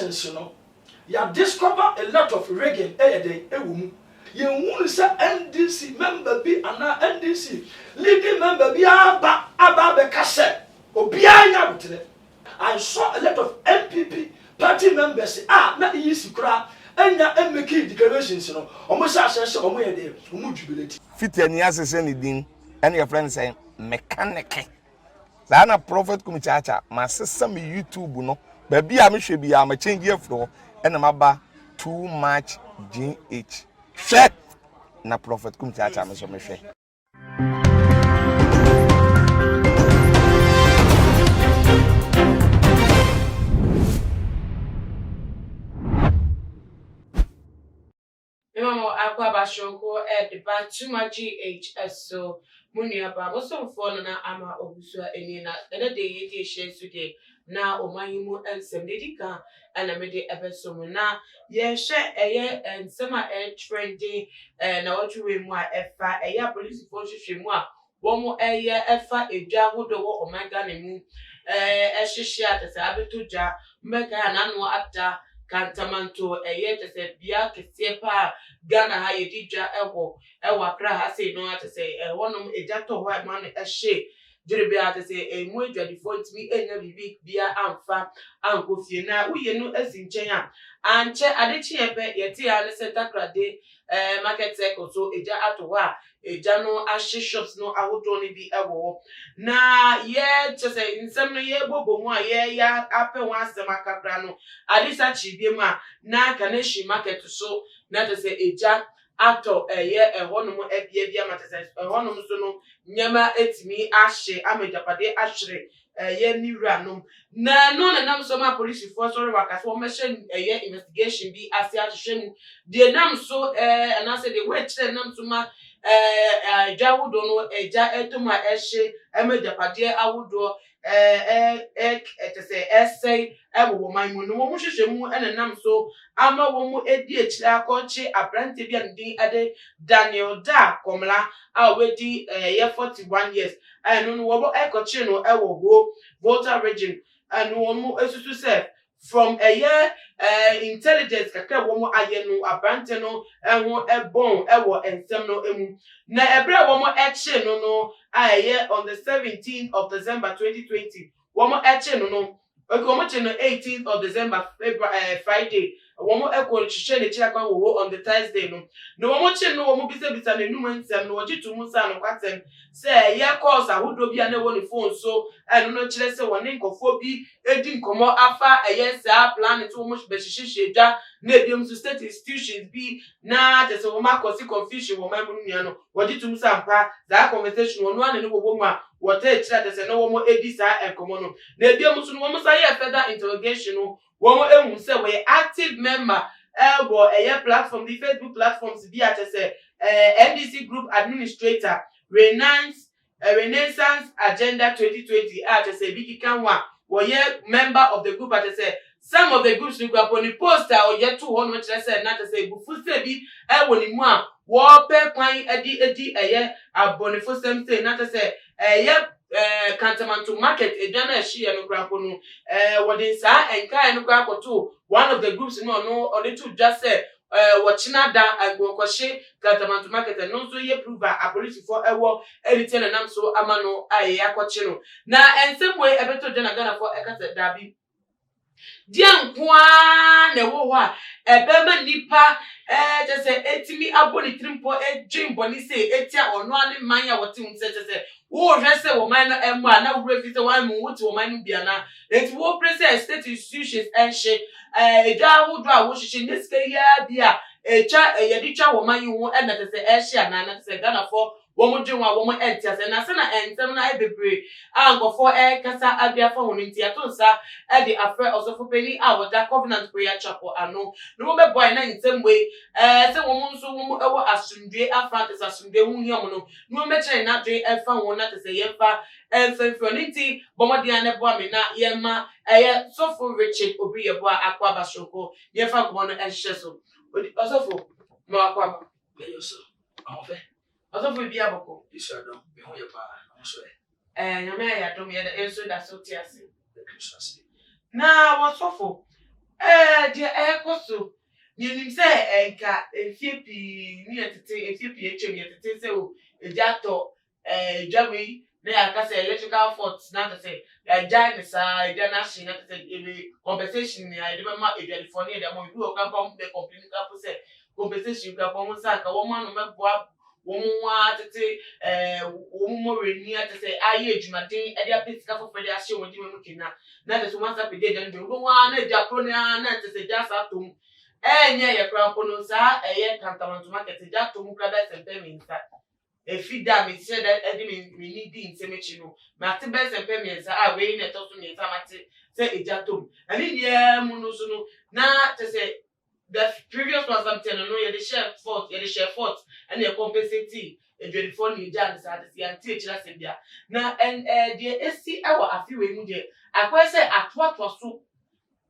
investigations, you discover a lot of reggae you want say NDC member be ana NDC leading member be aba be kase obiya nya butere. I saw a lot of MPP party members na yisi kura enya make declarations omo say asese omo ye dey omo jubilate fit ani asese ni din and your friend say mechanic na prophet kumichacha ma sesa me YouTube no ba bia me hwe bia ma change afro and ma ba too much GH hwe na prophet kumichacha me so me hwe. Mama akwa bashonko deba too much GHS so muni aba boso fo na ama obusua eni na ene de yedi share today na omanyimu ensem dedika ana me de ebesom na ye hye eye ensem a trending na wotwe mu a efa eye police fo hwehwe mu a womo eye efa edwa hodo wo omega ne mu ehyehyɛ atese abetuja mega na no ata Kantamanto tese bia kese pa Ghana ha yedija ewo akra ha sei no atese wonom ejato ho ma no ehye jirebia atese emu adwadifo ntimi enya bibi bia amfa ankofie na uye no asinchen a anche adechi ebe yeti ya ne sentakrade market echo so eja ato ho a eja no ahye shops no ahodo ni bi ewo na ye tese nsem no ye bobomu a ye ya ape ho asem akakra no adisa chibiem a na kaneshi market so na tese eja ato ye ehonum ebia bia matese ehonum so no nyama etimi ahye amejapade ahre ye niwranum na no na nam so ma police for sorry waka so mention ye investigation bi ase ahwehwem de nam so and I say the way chere nam so ma jawodo no eja etuma ehye amejapade awodo say essay ewo man mu no wo hwehwemu ene nam so ama wo mu edi ekira akọchi abrante bia ndin ade Daniel Da Komla a wedi ye 41 years no wo ekọchi no ewo go Volta region and wo mu esusu se from a year intelligence kakra wo mu aye no abrante no ehwo ebon ewo ensem no emu na ebra wo mu eche no aye on the 17th of December 2020 wo mu eche no okay, womo che no 18th of December Friday womo ekwo chiche ne chiakwa wo on the Thursday no womo che no womo bisa na enum nsem no wogitu mu sa no kwatem say ye calls ahodo bia na wo ne phone so eno no kire se woni nkofo bi edi nkomo afa sa plan to womo behihye dwa na ebiem so state institutions bi na tese womo akosi confusion wo mamu nua no wogitu mu sa mpa za conversation wono ane ne bobo mu a wote ekira tese no womo edi sa enkomo no na ebiem so no womo sa ye further interrogation no womo ehun se we active member platform the Facebook platforms bi atese NDC group administrator Renaissance Agenda 2020 atese bi kikanwa wo ye member of the group atese some of the groups you go upon the poster or yet to one which I said not to say bufu se bi ni mu a wo pe kwan edi abonifo sem say not to say Kantamanto market edwana ehye no grapo no wodin sa enka no grapo to one of the groups no only to just say wachina da agbokwashe Kantamanto market no so ye prove a police for ewo editing na nam so amano aye akwache no na ensem we ebeto Ghana for ekase dabi dia nkwa na wo ho a ebema nipa just say etimi aboni trimpo edwimbo ni say etia ono ane man ya wote unse say wo hwese wo man no emu a na wo refite wan mu wote wo man no bia na eti wo press state institutions enhye edwa wodo a wo hyehyɛ neska ya bia echa yedicha wo man yi wo na tese ehye na tese Ghana for wo mo dwon a wo mo entia se na se na ensem na ebebre ankofo kasa abia fa hono ntia to nsa e de afre osofo peni a woda covenant prayer chapel ano no mo be boy na nsem we se wo mo nso wo mo ewo asundwe afa tese asundwe hu hiam no no me kire na dwe efa wo na tese yemfa enfenfro nti bomodian ne bo me na yema sofo Richard obi ye bo akwa bashoko yemfa ko no ehye so osofo no akwa so afa osofo bi aboko isado me ho ye pa so nyame ya dom ye enso da so tiase na wasofo deɛ ɛkɔ yɛnim sɛ ɛnka efie pii ne yɛtete efie pii atwam yɛtete sɛ o egya atɔ edwa wei na yɛaka sɛ electrical fault na atɔ sɛ yɛagya ne saa egya no ahye na atɔ sɛ ebe compensation ne yɛde bɛma edwadifoɔ ne yɛde ama obi wɔ kora mpa bɛ complain kapo sɛ compensation kora pɔ mo sa ka wɔn ano mɛboa wɔn ho atete wɔn mmɔwerɛni atɔ sɛ ayɛ adwumaden ɛde apɛ sika foforɔ de ahyɛ wɔn adwuma mu kena na atɔ sɛ wɔn asa pɛ de egya no bɛ wɔn ara na egya koro ne ara na atɔ sɛ egya asa atɔ mu yɛ kora mpo no saa ɛyɛ Kantamanto market egya atɔ mu kora bɛ sɛ mpɛ mmiɛnsa efi da me hyɛ da ɛde me ni di nsɛm akyi no mate bɛ sɛ mpɛ mmiɛnsa a wei na ɛtɔ so mmiɛnsa mate sɛ egya atɔ mu ɛne deɛ mu no so no na te sɛ the previous one something no yɛde hyɛ fault ɛne yɛ compensate edwadifoɔ ne egya ne saa te sɛ yɛnte akyire asɛm bia na deɛ esi ɛwɔ afi wei mu deɛ akɔyɛ sɛ atoatoa so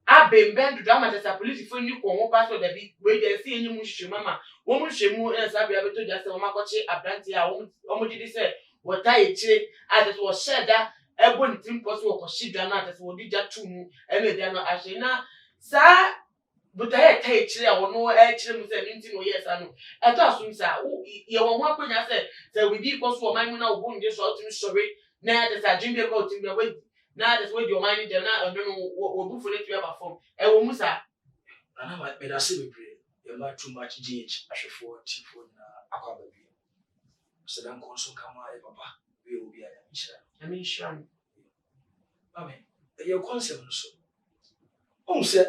abemben do ama tesa politifo ni ko won paso da bi we dey see enyi mu hwehwemu ama won mu hwehwemu na sa bia beto ja se won makɔkye abranti a won gidi se wota yekire ade wo sheda ebo ni tim poso wo kɔhye dwa na ade se wo di ja tu mu eme dia no ahye na sa buta ye ta yekire a wono kire mu se minti no yes anu eto asum sa ye won ho akonya se we di poso wo man mu na wo bu ndi so otum sori na ade sa jimbe ko otum we na that's where your mind them na don't know what do for it to perform e wo musa ana ma be da se bebre you not too much gh ahwefo tifo na akwa baby so dan konso kama e papa we obi a me sure amen e concept no so say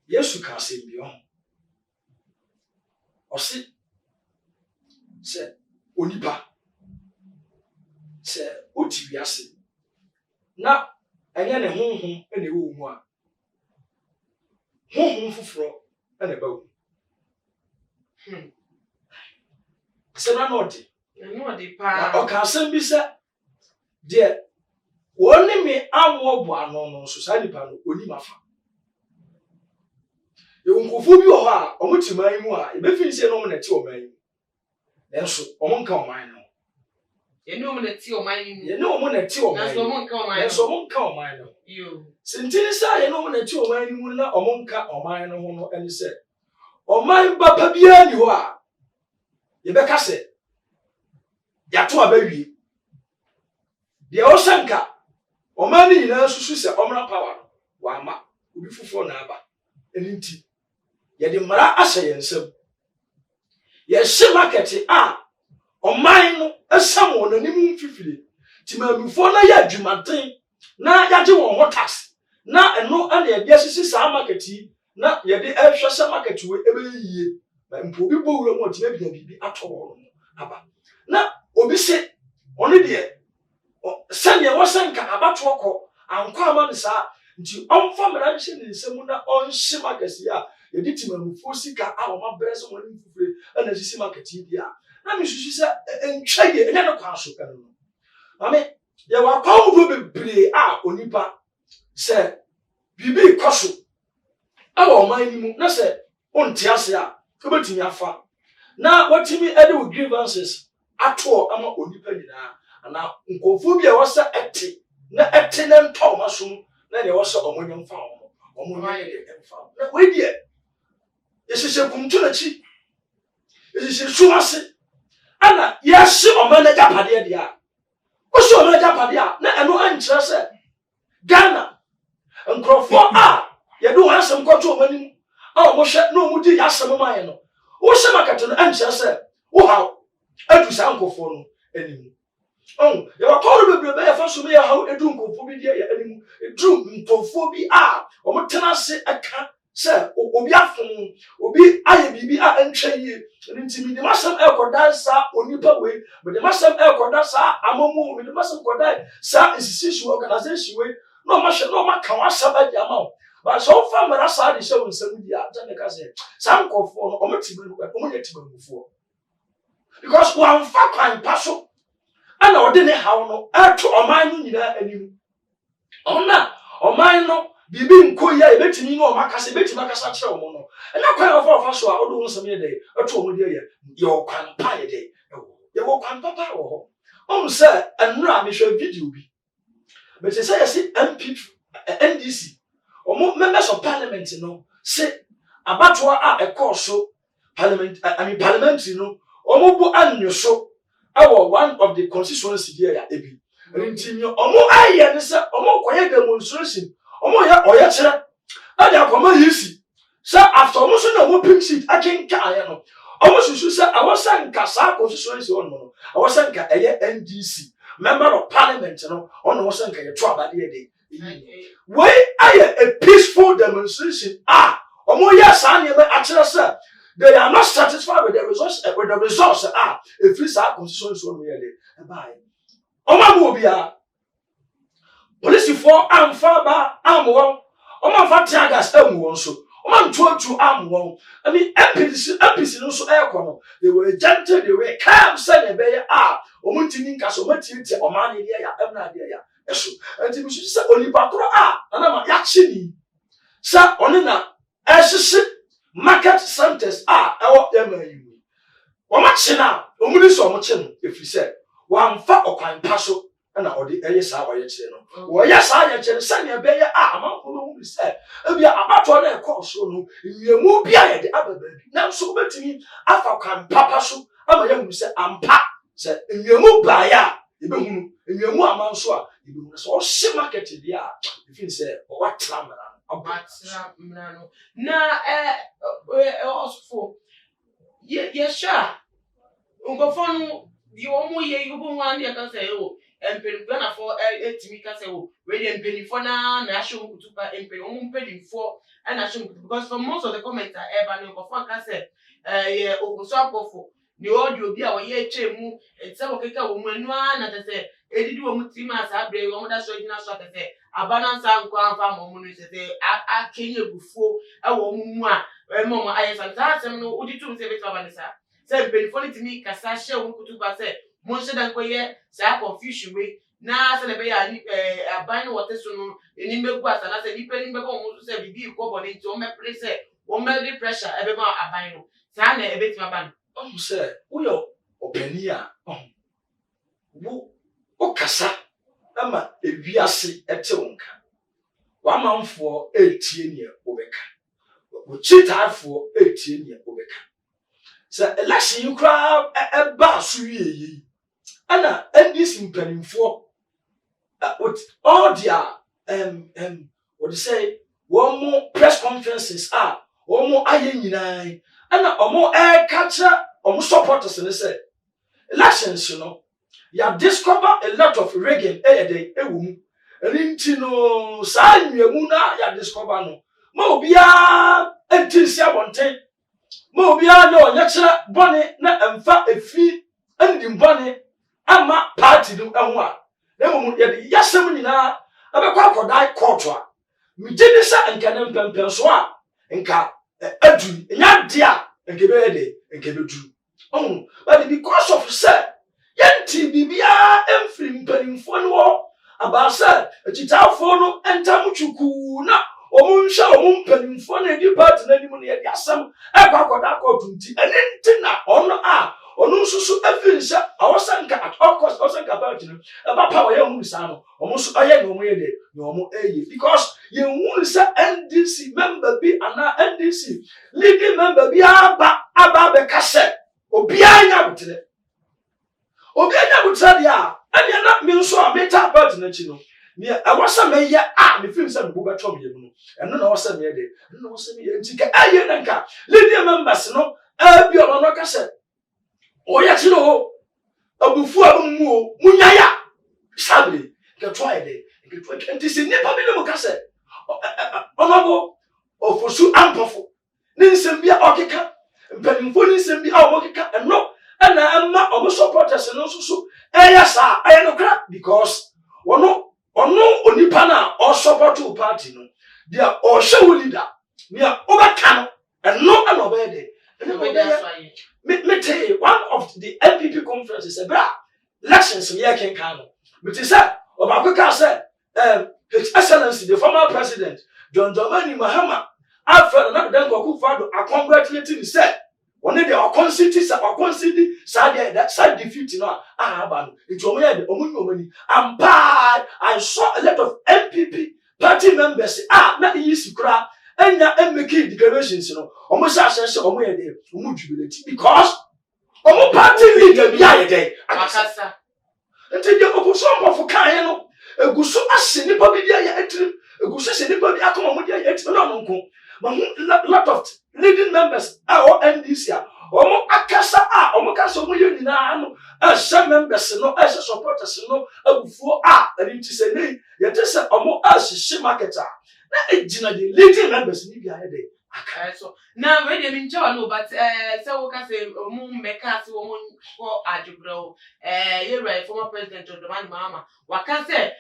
yesu ka se bi o se onipa se oti wiase na enye ne honhom ene wo mu a honhom foforo ene ba wo se na no de pa na o ka asem bi se de woni me awo bo ano no so sa nipa no oni mafa e nkofo bi ho a o mutiman mu a e be fi se no mo na ti o man mu enso o mo nka o man no ye no mo na ti o man mu ye no mo na ti o man na so mo nka o man so mo nka o man no yo sentini sa ye no mo na ti o man mu na o mo nka o man no ho no eni se o man ba pa bia ni ho a ye be ka se ya to abawie de o sanka o man ni na susu se omra power wa ma obi fufo na aba eni nti ye de mara ahye ye nsam ye hye market a oman no esam won anim mfifire timamufo na ya adwumaden na yaje won ho tax na eno ana ye de asisi sa market yi na ye de ehwe sa market we ebeyie mpo bi bowura mo tima bia bibi ato wo no aba na obi se ono de sane wasanka abato okọ anko ama ne sa nti onfa mara nche ne nsemu na onhye market ya ye de timamufo sika a o ma brese mo anim mfifire ana asisi market yi bia na me susu se entwaye enya ne kwa so kan no ame ye wa kwa mu bebre a onipa se bibi koso awo man ni mu na se onti ase a obetimi afa na watimi ede wo grievances ato ama onipa nyina ana nkofo bi a wasa ete na ete na nto maso na ne wasa omonyam fa omonye de emfa na we die ye sese kumtu na chi ye sese suwase ana yesi omana japade dia o so omana japade a na eno ankyere se Ghana nkrofo a ye do asem kwoto omani a o mo hwe na o mu di asem ma ye no wo hye makato no ankyere se wo ha adu sa nkofo no anim ye wa toro bebrebe ye fa so me ye ha edu nkofo bi dia ye anim edu nkofo bi a o mo tena se aka se obi afun obi aye bibi a entwaye ntimi de masam ekoda sa onipa we de masam ekoda sa amomu de masam koda sa institution organization we no ma hwe no ma kan asaba di ama ba so fa mara sa de hye wonsam di a ta me ka se sam kofo no o metibe no o mo yetibe mufo because one fa kan paso ana ode ne hawo no ato oman no nyina anim ona oman no bibi nkoya ebetimi no makasa ebetimi makasa kire wo no na kwan ofa so a odo nsam ye dey ato wo dey ye okwan pa ye dey ye wo kwan papa wo ho se enra me hwe video bi but say yes NDC members of parliament, you know, say about what a course so parliament, parliament, you know, Bu.rn so our one of the constituency here, Ebi. And say, demonstration, ya and I come easy. So after almost no pink sheet, I can't carry no. Almost you say I was saying Kasa constituency on mono. I was saying NDC member of parliament, you know, on was saying a trouble day. Why I a peaceful demonstration? Yes, actually, sir. They are not satisfied with the results. If this are constituency on me, bye. Omamobia police for am faba am won. Oman fa tiagas won so. Oman to am won. I mean MPC no so aircon. They were gentle, they were calm, say e be omuntini nka so matiti oman e ya emna de ya. Eso. Enti mi say onipa koro na ma ya chini. Sa oni na ehye market centers ewo emayi. Oma china, omuni so omo chino efri say wamfa okwan paso na odi eye sa oye chire no wo ya sa ya chire sa ne be ya amanfo no hu se ebia abato na e course no wiemu bia ye de ababa bi na so betimi afa kwan papa so ama ya hu se ampa se wiemu ba ya e be hu wiemu amanso e be hu so o hye market bia e fin se o watra mra no na osfo ye sha ngofo no you omo ye you bo wan dey can say oh empeni na for etimi can say oh we dey empeni for na show kutupa empeni omo empeni for na show because for most of the comments are ever no for can say ye oguso apofo ni audio bi a we ye chemu etsa wo keka wo mu anu na say edidi wo mu tima asa abre wo mu da so gina so say abanansa nko anfa mo mu no say akenye bufuo e wo mu a mo ayesa ta asem no uditum say betu abanisa say benefit to me kasa she wo kutuba say mo she dan koye say confusion we na say le be ya aban no wote so no eni megu asa na say nipa ni megu mo so say bibi ko boni nti o me pre say o me the pressure e be ma aban no say na e beti aban o say wo yo opani a wo o kasa ama ewiase ete wonka wa manfo etie ne obeka wo chitafo etie ne obeka so election you crowd ba so yi ana NDC mpanimfo with all their what you say one more press conferences one more aye nyinaa ana omo catcher omo supporters and say elections you know you discover a lot of reggae ewum enti no sa nwiamu na ya discover no ma obia entisi abonten ma obia no onyekira bone na emfa efi andim bone ama party no eho a na mum ye de yasem nyina abekwa akodai court a mi gidi sa enka na mpempen so a enka adu nya dia enke be de enke be du but because of say yanti bibia emfiri mpanimfo no abasa achitafo no entamchuku na omunhwa omumpanimfo na di party na nimu na ye asam akwakoda kotunti enenti na ono nsusu afinsa awosanka akokos awosanka party no aba pa we mu bisa no omusu aye no mu ye de no mu eye because ye hu sa NDC member bi ana NDC leading member bi aba be kase obi anya butere obi anya butere dia anya na mi nso a meta party na chi no me awasa me ye me film say me buga tom ye mu no eno na wasa me de eno na wasa me ye ntika aye na nka leading members no abi ono no kase oya chi no abufu abumu munyaya sabre ke try de ke try ntisi nipa bi no mu kase onobo ofosu ampofo ni nsem bia okeka mpanimfo ni nsem bia okeka eno ana amma obo supporters no so eya sa eya no kra because ono onipa na o support to party no dia o show leader nia obaka no eno ana obede me tell one of the MPP conferences ebra elections here can can me say obaka say His Excellency the former president John Dramani Mahama after na den ko Kufuor congratulating he said one day our concede side defeat no aba no it omo ya de omo nyomani and I saw a lot of MPP party party members na EC kura enya make declarations no omo sha sha omo ye dey omo jubilate because omo party leader bi aye dey akasa nti de opposition of kan no eguso ahye nipa bi dia ya etrim eguso hye nipa bi akoma mo dia ya etrim no nko ma lot of leading members our NDC omo akasa omo kasa omo ye nyina no ehye members no ehye supporters no agufuo enti se nei ye tese omo ahye market na ejina de leading members ni bi aye dey so now we dey mincha no but say we can say omo meka say omo for adjubro you right former president of the man mama waka say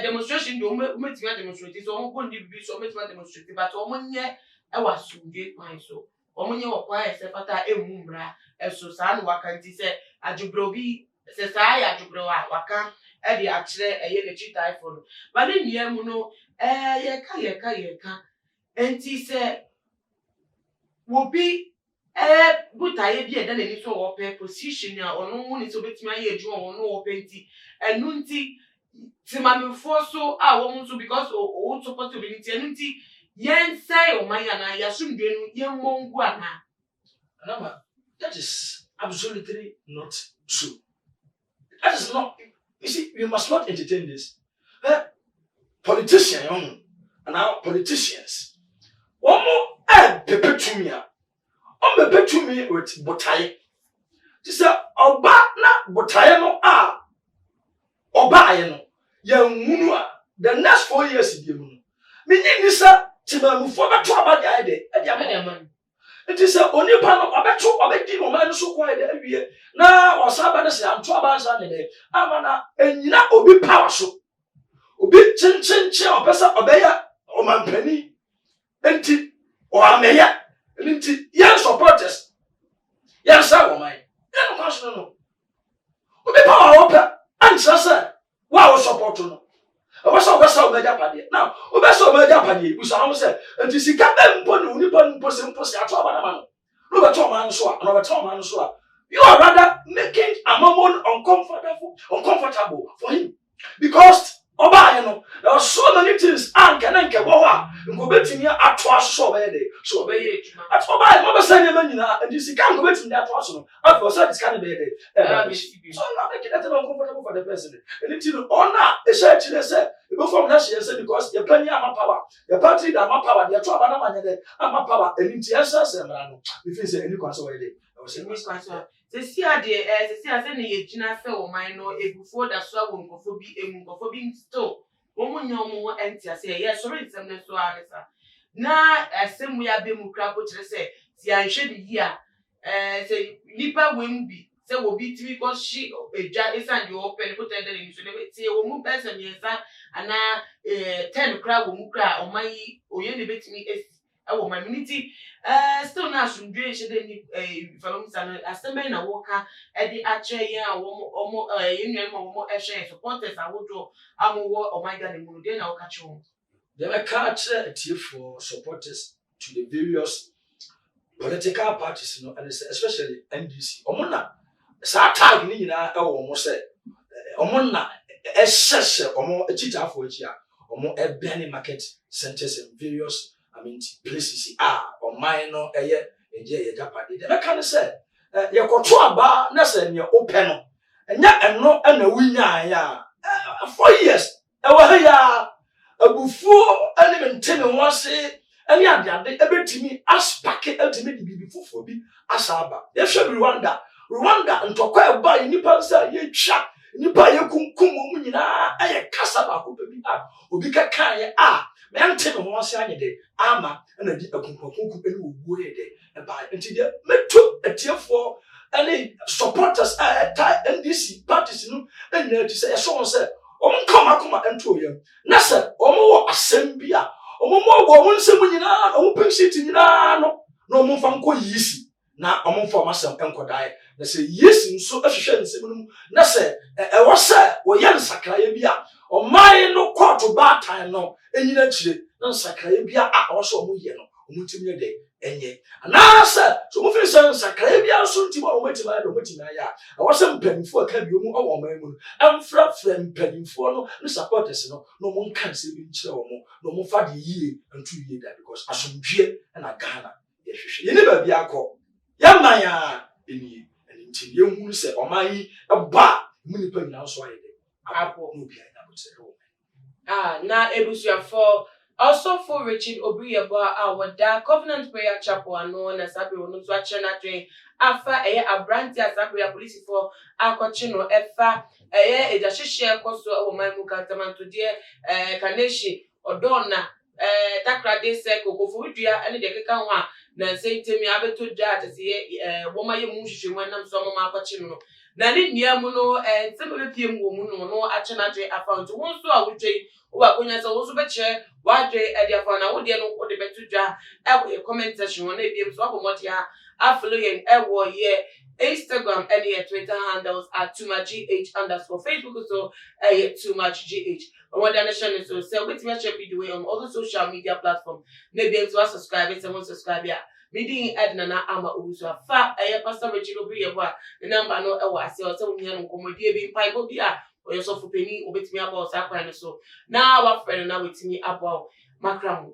demonstration do metima demonstrate so omo go ndi bi so metima demonstrate but omo nye e wasundwe kwan so omo nye okwa e se fata emu mbra so sa no waka nti say adjubro bi se sa ya adjubro waka e dey akire eye ne chi tai for but ni niam no ye ka enti say wobi butaye bi eda nani so wo pe position a ono hu ni so betimi aye adwuma ono wo pe nti enu nti timamefo so wo mu so because o support obi nti enu nti yen say o man ya na ya sumdwe nu yen mongu ana Anama, that is absolutely not true. That is not, you see, we must not entertain this. Politicians, and our politicians, one more perpetuum, perpetuum with botai. This is oba na botai no oba ayeno. Munua the next 4 years in the moon. Meaning this timamufo beto abadi ayde. It is only pan of abeto abedi no man so quiet every na wasaba na se anto abansa ne de amana enyina obi power so obi chin opesa obeya o mampani enti o ameya enti yan supporters yan sa wo man yan kwaso no obi power opa ansa sa wa wo support no obesa obeja pade now obesa obeja pade busa am say enti sika empo no nipa mpo se ato abana ma no beto man so a you are rather making a moment uncomfortable for him because oba you know there are so many things anke wo a ngo betimi ato aso obeye dey so obeye ato oba mo be say nyama nyina enti sika ngo betimi ato aso no after so this kind of dey so now make it uncomfortable for the person and it ona e say chile say e go from na she say because your plan am power your party that am power dey to abana manya dey am power and it say mra no if you say any kwaso wey dey I was say kwaso se si ade se si ase ne yegina se o man no egufo da so awo nkofo bi still wo munya wo enti ase ye sorry nsem ne so anesa na asemu ya be mu kra ko kire se ti anhwe de yi a se nipa wem bi se wo bi timi ko shi eja esan de open ko tede ni so ne ti wo mu person yesa ana 10 kra wo mu kra o man yi oye ne betimi ewo my community still na asundwe shede ni falom san aseme na woka e di ache ya omo yenwem omo ehwe supporters awodo amowo omaiga ne mu de na woka cho they were catch for supporters to the various political parties, you know, and especially NDC omona sa tag ni nyina e wo omo se omona ehhehhe omo echitafo echi a omo ebeni market centers in various places or minor eje japade de kan say ye koto aba na say ne open no enya eno na winya ya 4 years e wa ya abufuo ani mentene wose ani ade ebetimi aspake ultimate bibi fofo bi asaba ye hwe Rwanda ntokwa eba nipa say ye twa nipa ye kunkum mu nyina aye kasa ba ko bi obi ka kan ye mente no wose anye de ama na di akunkunkunku eni oguo ye de eba enti de meto etiefo ani supporters NDC parties no enya ti say so say omkoma ento yam na say omo asem bia omo wo nsem nyina omo pensit nyina no omo fa nko yisi na omo fa masem enkodai na say yesi nso ahwehwe nsem no na say e wo say wo yan sakraye bia o mai no court ba time no enyina chire na sakraye bia a wo so omo ye no omutimi de enye anasa so mo fi sakra bia so ntimo a omutima ya do mutima ya awose mpanimfo aka bi omu awo man mu amfra mpanimfo no ne supporters no mo nkan se bi nkire wo mo no mo fa de yie antu yie da because asomdwe na Ghana ye hwehwe ye ne ba bia akọ ya man ya eni nti ye hu se oman yi ba mu nipa nyina so aye de apo no bia na botere na ebusuafo also for Richard Obriyeboa awada Covenant Prayer Chapel ano na sabe wono so ache na twen afa abranti asabe police for akọchi no efa eja hihye koso o man mu Kantamanto de kaneshi odona takrade se kokofo dua ene de keka ho a na sentemi abeto dua atese woma ye mu hwehwe mu nam so mama akọchi no na ne nia mu no nsem bepiem wo mu no ache na twen afa nto won so a wotwe wa konya so wo so be che wa dwe e afa na wo de no wo de beto dua comment section na ebiem so abomoti a afloyen ewo ye Instagram and your Twitter handles at @TooMuchGH_, Facebook so @TooMuchGH. Or the nation so say with me check video on all the social media platforms. Maybe to subscribe if someone subscribe ya. Meeting Edna na ama uso fa Pastor Richard Obriyeboa the number no e wa se o se wo no komodie bi pai bo bia o yo so for penny obetimi about sakwan so now our friend na wetimi about makramu